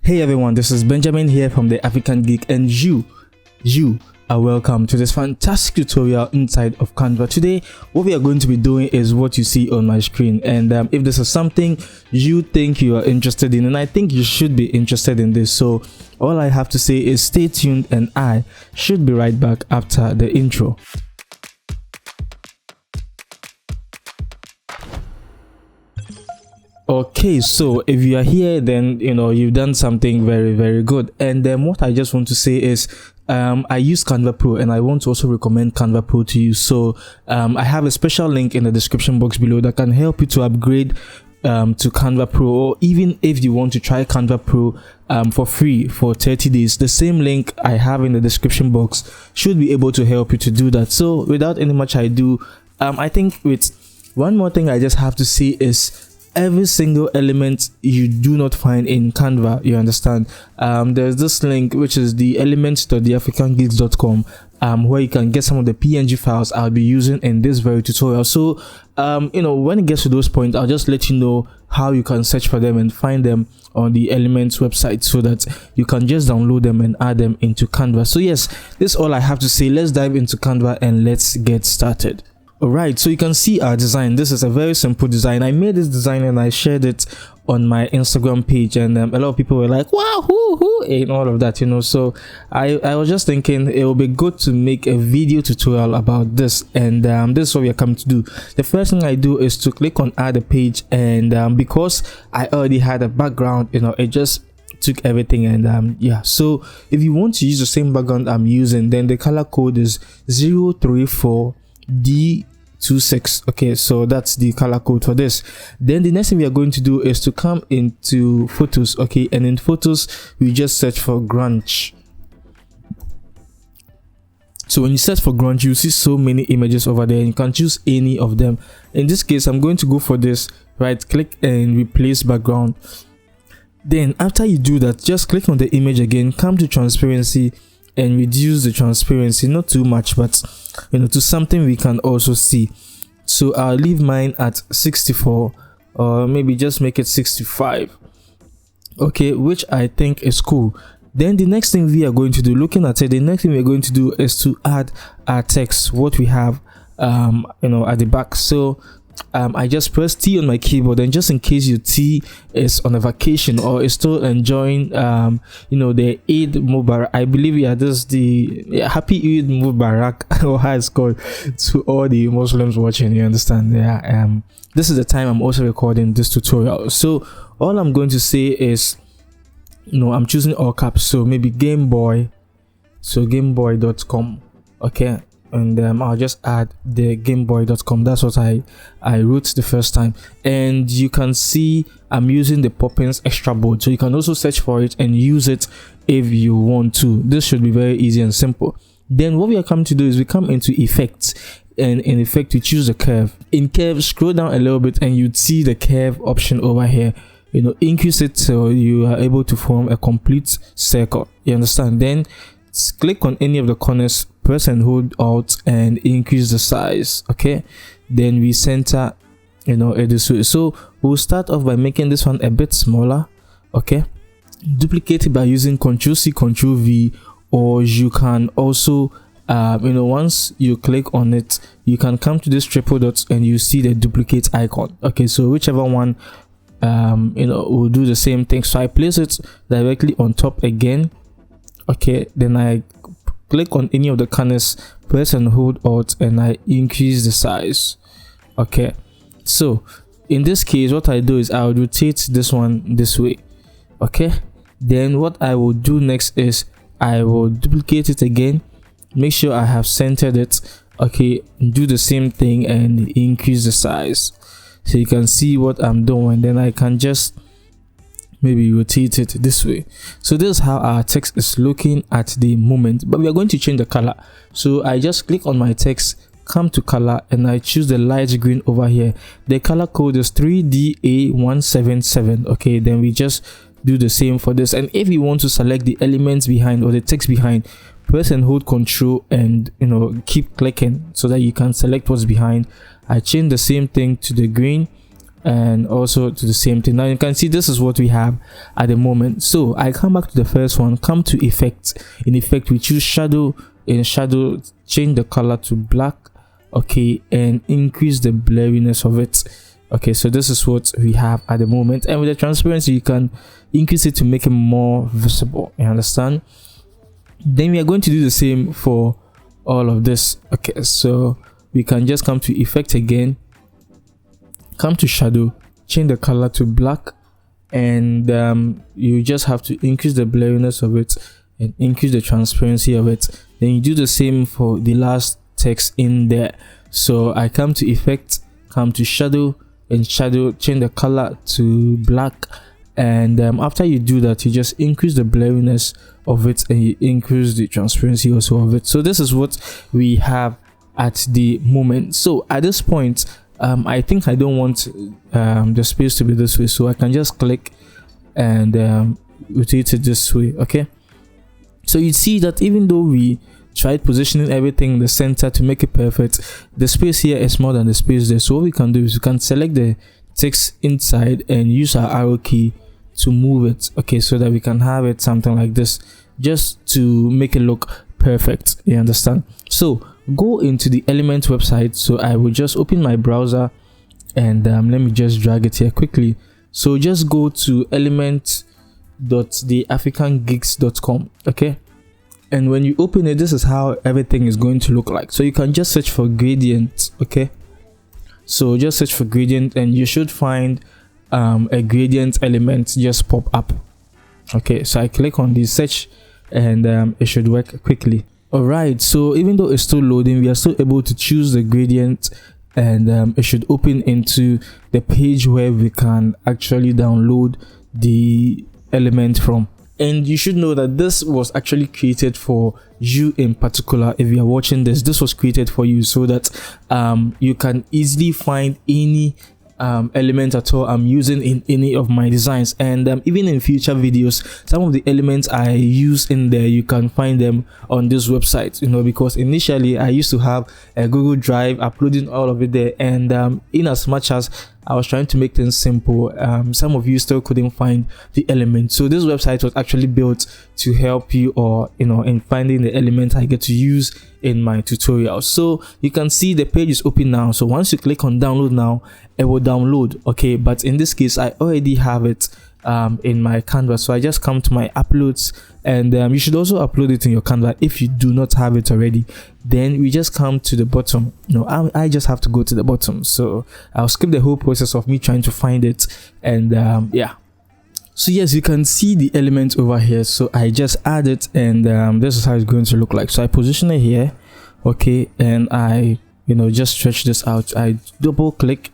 Hey everyone, this is Benjamin here from the African Geek, and you are welcome to this fantastic tutorial inside of Canva. Today, what we are going to be doing is what you see on my screen, and if this is something you think you are interested in, and I think you should be interested in this, so all I have to say is stay tuned, and I should be right back after the intro. Okay, so if you are here, then you've done something very good. And then what I just want to say is I use Canva Pro, and I want to also recommend Canva Pro to you. So I have a special link in the description box below that can help you to upgrade to Canva Pro, or even if you want to try Canva Pro for free for 30 days, the same link I have in the description box should be able to help you to do that. So without any much ado, I think with one more thing I just have to say is every single element you do not find in Canva, you understand, there's this link which is the elements.theafricangeeks.com where you can get some of the PNG files I'll be using in this very tutorial. So when it gets to those points, I'll just let you know how you can search for them and find them on the Elements website, so that you can just download them and add them into Canva. So yes, this is all I have to say. Let's dive into Canva and let's get started. Alright, so you can see our design. This is a very simple design. I made this design and I shared it on my Instagram page, and a lot of people were like, wow, who and all of that, so I was just thinking it would be good to make a video tutorial about this, and this is what we are coming to do. The first thing I do is to click on add a page, and because I already had a background, it just took everything. And yeah, so if you want to use the same background I'm using, then the color code is 034D26. Okay, so that's the color code for this. Then the next thing we are going to do is to come into photos. Okay, and in photos we just search for grunge. So when you search for grunge, you see so many images over there, and you can choose any of them. In this case, I'm going to go for this. Right click and replace background. Then after you do that, just click on the image again, come to transparency and reduce the transparency, not too much, but to something we can also see. So I'll leave mine at 64, or maybe just make it 65, okay, which I think is cool. Then the next thing we are going to do, looking at it, the next thing we're going to do is to add our text, what we have at the back. So I just press T on my keyboard, and just in case your T is on a vacation or is still enjoying the Eid Mubarak, I believe the Happy Eid Mubarak or how it's called, to all the Muslims watching, you understand. This is the time I'm also recording this tutorial, so all I'm going to say is I'm choosing all caps, so maybe Game Boy, so gameboy.com, okay. And I'll just add the gameboy.com. That's what I wrote the first time. And you can see I'm using the Poppins extra board, so you can also search for it and use it if you want to. This should be very easy and simple. Then what we are coming to do is we come into effects, and in effect we choose the curve. In curve, scroll down a little bit and you'd see the curve option over here. Increase it so you are able to form a complete circle, you understand. Then click on any of the corners, press and hold Alt and increase the size. Okay, then we center it this way. So we'll start off by making this one a bit smaller. Okay, duplicate it by using Ctrl+C, Ctrl+V, or you can also once you click on it, you can come to this triple dots and you see the duplicate icon. Okay, so whichever one will do the same thing. So I place it directly on top again. Okay, then I click on any of the corners, press and hold Alt, and I increase the size. Okay, so in this case what I do is I will rotate this one this way. Okay, then what I will do next is I will duplicate it again, make sure I have centered it. Okay, do the same thing and increase the size so you can see what I'm doing. Then I can just maybe rotate it this way. So this is how our text is looking at the moment, but we are going to change the color. So I just click on my text, come to color, and I choose the light green over here. The color code is 3DA177. okay, then we just do the same for this. And if you want to select the elements behind or the text behind, press and hold Ctrl and keep clicking so that you can select what's behind. I change the same thing to the green. and also to the same thing. Now you can see this is what we have at the moment. So I come back to the first one, come to effects. In effect, we choose shadow. In shadow, change the color to black, okay, and increase the blurriness of it. Okay, so this is what we have at the moment. And with the transparency, you can increase it to make it more visible. You understand? Then we are going to do the same for all of this. Okay, so we can just come to effect again, come to shadow, change the color to black, and you just have to increase the blurriness of it and increase the transparency of it. Then you do the same for the last text in there. So I come to effect, come to shadow, and shadow, change the color to black, and after you do that, you just increase the blurriness of it and you increase the transparency also of it. So this is what we have at the moment. So at this point, I think I don't want the space to be this way, so I can just click and rotate it this way. Okay, so you see that even though we tried positioning everything in the center to make it perfect, the space here is more than the space there. So what we can do is we can select the text inside and use our arrow key to move it, okay, so that we can have it something like this, just to make it look perfect. You understand? So go into the element website. So I will just open my browser and let me just drag it here quickly. So just go to element.theafricangeeks.com, okay, and when you open it, this is how everything is going to look like. So you can just search for gradient, okay, so just search for gradient and you should find a gradient element just pop up. Okay, so I click on the search and it should work quickly. All right, so even though it's still loading, we are still able to choose the gradient, and it should open into the page where we can actually download the element from. And you should know that this was actually created for you in particular. If you are watching this was created for you so that you can easily find any element at all I'm using in any of my designs. And even in future videos, some of the elements I use in there, you can find them on this website, you know, because initially I used to have a Google Drive uploading all of it there, and in as much as I was trying to make things simple, some of you still couldn't find the element. So this website was actually built to help you, or you know, in finding the element I get to use in my tutorial. So you can see the page is open now. So once you click on download now, it will download, okay, but in this case I already have it in my Canva. So I just come to my uploads, and you should also upload it in your Canva if you do not have it already. Then we just come to the bottom. No, I just have to go to the bottom, so I'll skip the whole process of me trying to find it. And yeah, so yes, you can see the element over here. So I just add it, and this is how it's going to look like. So I position it here, okay, and I, you know, just stretch this out. I double click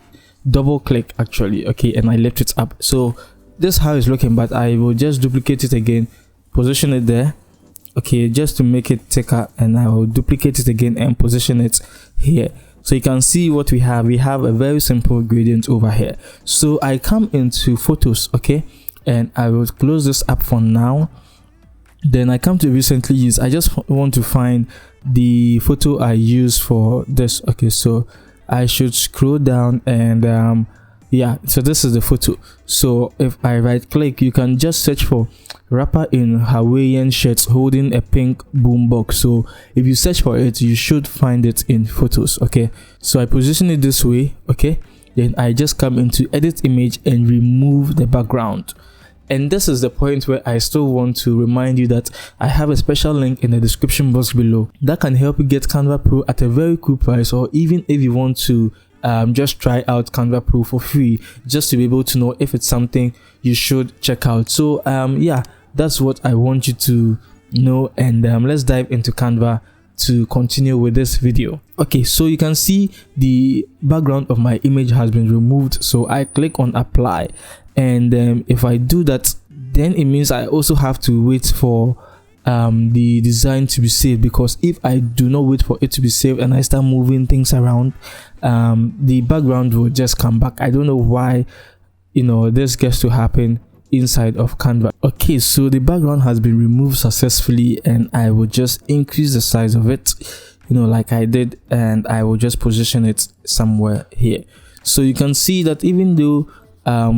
actually, okay, and I lift it up. So this is how it's looking, but I will just duplicate it again, position it there, okay, just to make it thicker, and I will duplicate it again and position it here. So you can see what we have. We have a very simple gradient over here. So I come into photos, okay, and I will close this up for now. Then I come to recently used. I just want to find the photo I use for this, okay, so I should scroll down, and yeah, so this is the photo. So if I right click, you can just search for rapper in Hawaiian shirts holding a pink boombox. So if you search for it, you should find it in photos, okay. So I position it this way, okay, then I just come into edit image and remove the background. And this is the point where I still want to remind you that I have a special link in the description box below that can help you get Canva Pro at a very cool price, or even if you want to just try out Canva Pro for free, just to be able to know if it's something you should check out. So yeah, that's what I want you to know, and let's dive into Canva to continue with this video. Okay, so you can see the background of my image has been removed. So I click on apply, and if I do that, then it means I also have to wait for the design to be saved, because if I do not wait for it to be saved and I start moving things around, the background will just come back. I don't know why, you know, this gets to happen inside of Canva. Okay, so the background has been removed successfully, and I will just increase the size of it, you know, like I did, and I will just position it somewhere here. So you can see that even though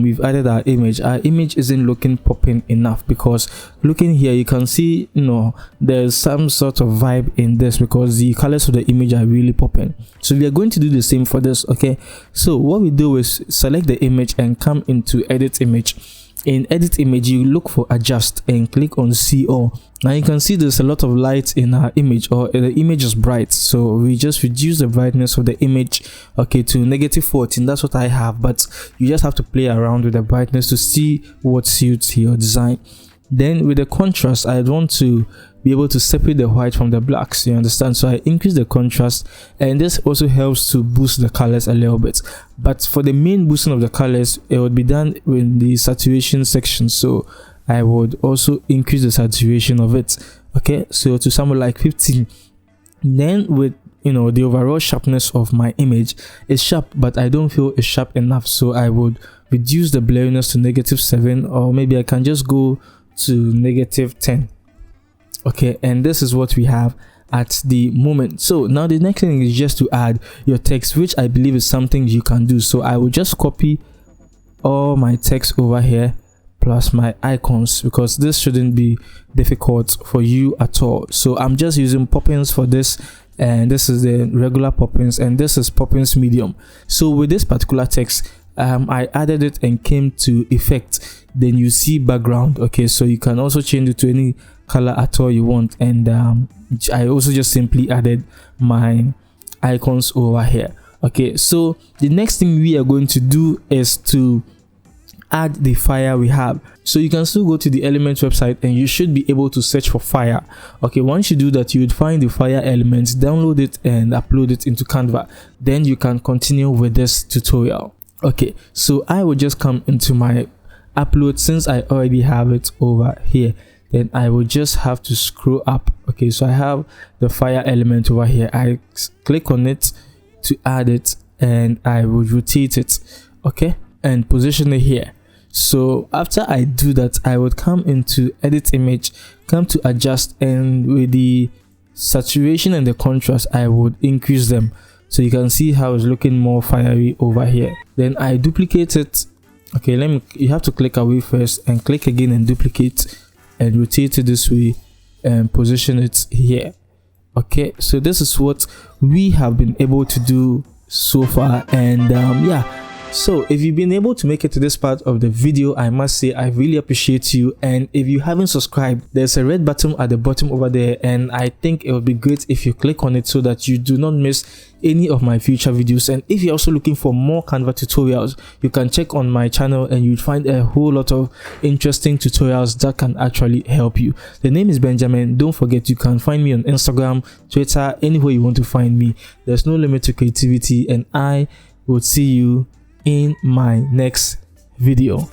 we've added our image isn't looking popping enough, because looking here you can see, you know, there's some sort of vibe in this because the colors of the image are really popping. So we are going to do the same for this. Okay, so what we do is select the image and come into edit image. In edit image, you look for adjust and click on see all. Now you can see there's a lot of light in our image, or the image is bright, so we just reduce the brightness of the image, okay, to -14. That's what I have, but you just have to play around with the brightness to see what suits your design. Then with the contrast, I want to be able to separate the white from the blacks, you understand? So I increase the contrast, and this also helps to boost the colors a little bit. But for the main boosting of the colors, it would be done in the saturation section, so I would also increase the saturation of it. Okay, so to somewhere like 15. Then with, you know, the overall sharpness of my image is sharp, but I don't feel it's sharp enough, so I would reduce the blurriness to -7, or maybe I can just go to -10. Okay, and this is what we have at the moment. So now the next thing is just to add your text, which I believe is something you can do. So I will just copy all my text over here plus my icons, because this shouldn't be difficult for you at all. So I'm just using Poppins for this, and this is the regular Poppins, and this is Poppins medium. So with this particular text, I added it and came to effect, then you see background. Okay, so you can also change it to any color at all you want, and I also just simply added my icons over here. Okay, so the next thing we are going to do is to add the fire we have. So you can still go to the Elements website and you should be able to search for fire. Okay, once you do that, you would find the fire elements, download it and upload it into Canva. Then you can continue with this tutorial. Okay, so I will just come into my upload, since I already have it over here. Then I will just have to scroll up. Okay, so I have the fire element over here. I click on it to add it, and I will rotate it, okay, and position it here. So after I do that, I would come into edit image, come to adjust, and with the saturation and the contrast, I would increase them, so you can see how it's looking more fiery over here. Then I duplicate it. Okay, you have to click away first and click again and duplicate and rotate it this way and position it here. Okay, so this is what we have been able to do so far, and yeah, so if you've been able to make it to this part of the video, I must say I really appreciate you. And if you haven't subscribed, there's a red button at the bottom over there, and I think it would be great if you click on it so that you do not miss any of my future videos. And if you're also looking for more Canva tutorials, you can check on my channel and you'll find a whole lot of interesting tutorials that can actually help you. The name is Benjamin. Don't forget, you can find me on Instagram, Twitter, anywhere you want to find me. There's no limit to creativity, and I will see you in my next video.